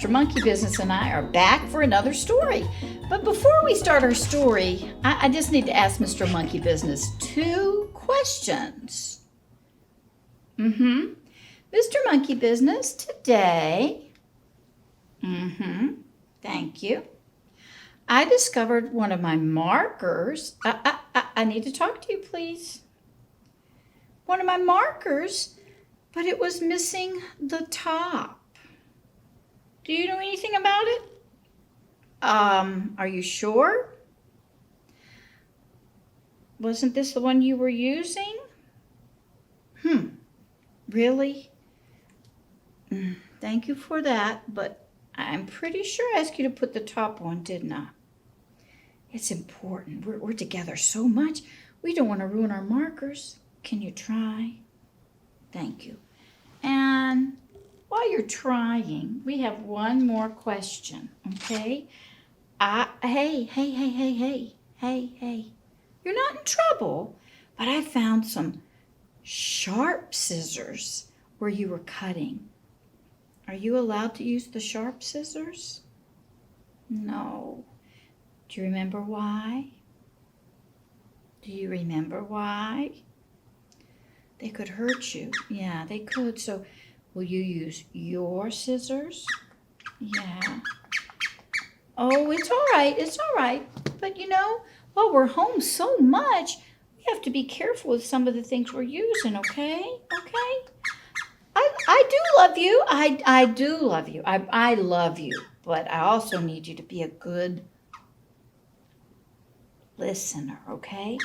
Mr. Monkey Business and I are back for another story. But before we start our story, I just need to ask Mr. Monkey Business 2 questions. Mr. Monkey Business, today, thank you. I discovered one of my markers. I need to talk to you, please. One of my markers, but it was missing the top. Do you know anything about it? Are you sure? Wasn't this the one you were using? Really? Thank you for that, but I'm pretty sure I asked you to put the top on, didn't I? It's important. We're together so much. We don't want to ruin our markers. Can you try? Thank you. And while you're trying, we have one more question, okay? Hey. You're not in trouble, but I found some sharp scissors where you were cutting. Are you allowed to use the sharp scissors? No. Do you remember why? Do you remember why? They could hurt you. Yeah, they could. So will you use your scissors? Yeah. Oh, it's all right. It's all right. But you know, while we're home so much, we have to be careful with some of the things we're using, okay? Okay? I do love you. I do love you. I love you. But I also need you to be a good listener, okay?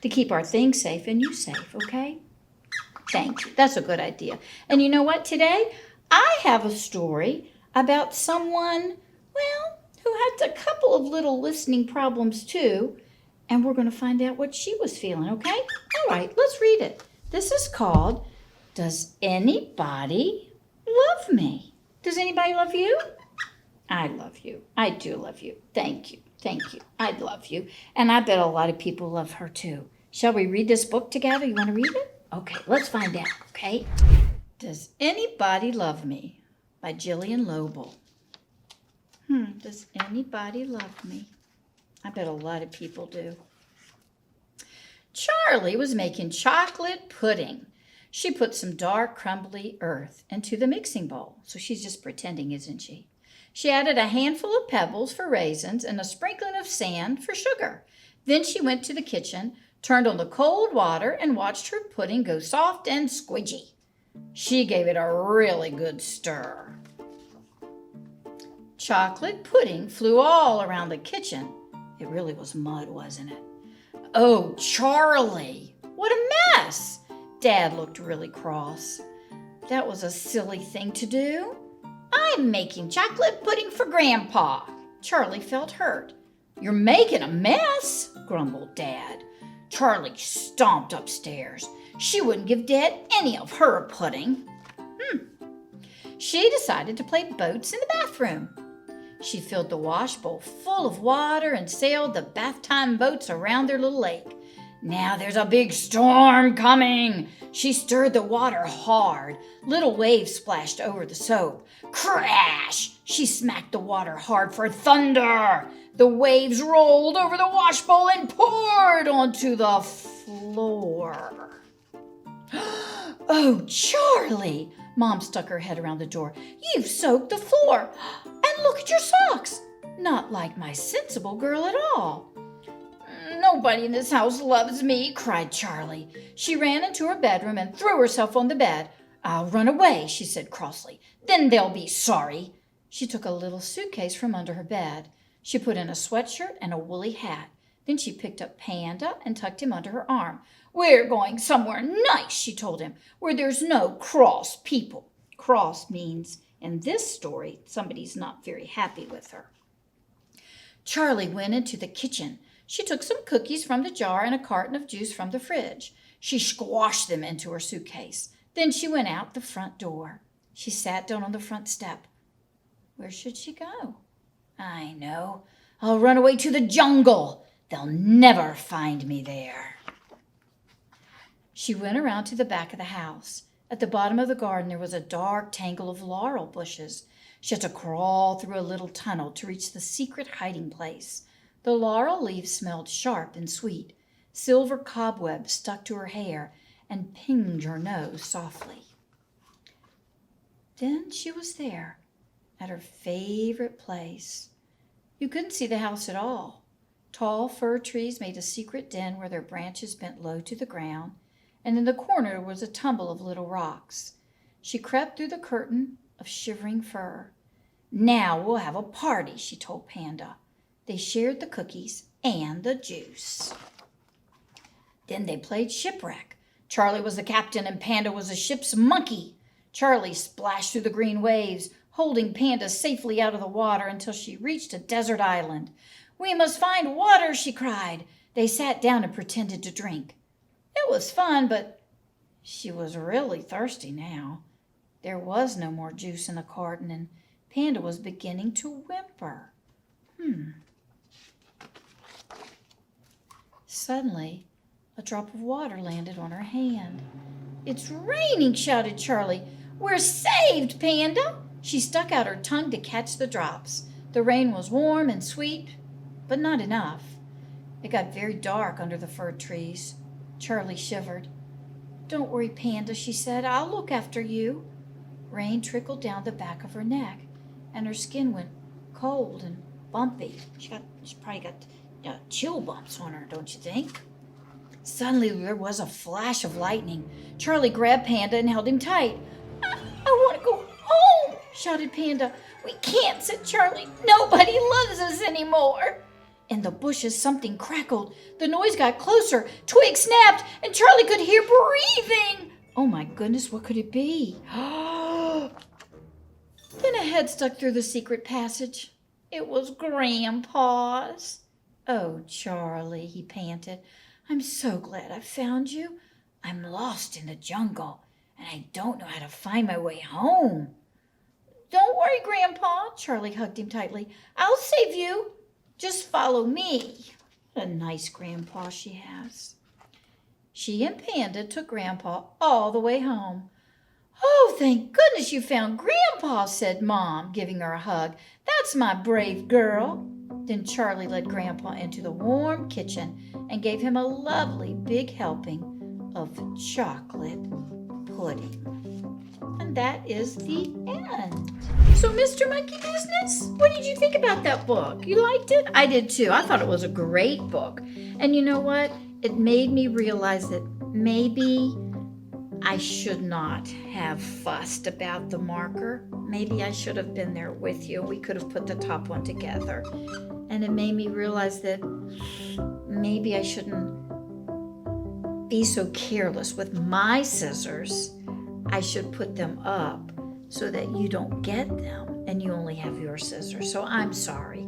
To keep our things safe and you safe, okay? Thank you. That's a good idea. And you know what? Today, I have a story about someone, well, who had a couple of little listening problems too. And we're going to find out what she was feeling, okay? All right, let's read it. This is called, Does Anybody Love Me? Does anybody love you? I love you. I do love you. Thank you. Thank you. I love you. And I bet a lot of people love her too. Shall we read this book together? You want to read it? Okay, let's find out, okay? Does Anybody Love Me? By Jillian Lobel. Does anybody love me? I bet a lot of people do. Charlie was making chocolate pudding. She put some dark, crumbly earth into the mixing bowl. So she's just pretending, isn't she? She added a handful of pebbles for raisins and a sprinkling of sand for sugar. Then she went to the kitchen, turned on the cold water, and watched her pudding go soft and squidgy. She gave it a really good stir. Chocolate pudding flew all around the kitchen. It really was mud, wasn't it? Oh, Charlie, what a mess! Dad looked really cross. That was a silly thing to do. I'm making chocolate pudding for Grandpa. Charlie felt hurt. You're making a mess, grumbled Dad. Charlie stomped upstairs. She wouldn't give Dad any of her pudding. She decided to play boats in the bathroom. She filled the wash bowl full of water and sailed the bath time boats around their little lake. Now there's a big storm coming. She stirred the water hard. Little waves splashed over the soap. Crash! She smacked the water hard for thunder. The waves rolled over the wash bowl and poured onto the floor. Oh, Charlie! Mom stuck her head around the door. You've soaked the floor. And look at your socks. Not like my sensible girl at all. Nobody in this house loves me, cried Charlie. She ran into her bedroom and threw herself on the bed. I'll run away, she said crossly. Then they'll be sorry. She took a little suitcase from under her bed. She put in a sweatshirt and a woolly hat. Then she picked up Panda and tucked him under her arm. We're going somewhere nice, she told him, where there's no cross people. Cross means, in this story, somebody's not very happy with her. Charlie went into the kitchen. She took some cookies from the jar and a carton of juice from the fridge. She squashed them into her suitcase. Then she went out the front door. She sat down on the front step. Where should she go? I know. I'll run away to the jungle. They'll never find me there. She went around to the back of the house. At the bottom of the garden there was a dark tangle of laurel bushes. She had to crawl through a little tunnel to reach the secret hiding place. The laurel leaves smelled sharp and sweet. Silver cobwebs stuck to her hair and pinged her nose softly. Then she was there, at her favorite place. You couldn't see the house at all. Tall fir trees made a secret den where their branches bent low to the ground, and in the corner was a tumble of little rocks. She crept through the curtain of shivering fur. Now we'll have a party, she told Panda. They shared the cookies and the juice. Then they played shipwreck. Charlie was the captain and Panda was the ship's monkey. Charlie splashed through the green waves, holding Panda safely out of the water until she reached a desert island. We must find water, she cried. They sat down and pretended to drink. It was fun, but she was really thirsty now. There was no more juice in the carton, and Panda was beginning to whimper. Suddenly, a drop of water landed on her hand. It's raining, shouted Charlie. We're saved, Panda! She stuck out her tongue to catch the drops. The rain was warm and sweet, but not enough. It got very dark under the fir trees. Charlie shivered. Don't worry, Panda, she said. I'll look after you. Rain trickled down the back of her neck, and her skin went cold and bumpy. She probably got chill bumps on her, don't you think? Suddenly there was a flash of lightning. Charlie grabbed Panda and held him tight. I want to go home, shouted Panda. We can't, said Charlie. Nobody loves us anymore. In the bushes, something crackled. The noise got closer. Twigs snapped, and Charlie could hear breathing. Oh my goodness, what could it be? Then a head stuck through the secret passage. It was Grandpa's. Oh, Charlie, he panted. I'm so glad I found you. I'm lost in the jungle, and I don't know how to find my way home. Don't worry, Grandpa, Charlie hugged him tightly. I'll save you. Just follow me. What a nice grandpa she has. She and Panda took Grandpa all the way home. Oh, thank goodness you found Grandpa, said Mom, giving her a hug. That's my brave girl. Then Charlie led Grandpa into the warm kitchen and gave him a lovely big helping of chocolate pudding. And that is the end. So, Mr. Monkey Business, what did you think about that book? You liked it? I did too. I thought it was a great book. And you know what? It made me realize that maybe I should not have fussed about the marker. Maybe I should have been there with you. We could have put the top one together. And it made me realize that maybe I shouldn't be so careless with my scissors. I should put them up so that you don't get them and you only have your scissors. So I'm sorry.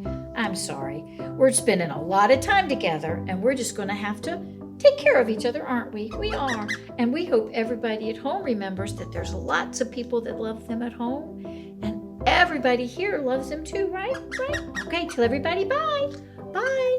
We're spending a lot of time together and we're just going to have to take care of each other, aren't we? We are. And we hope everybody at home remembers that there's lots of people that love them at home and everybody here loves them too, right? Okay, tell everybody bye. Bye.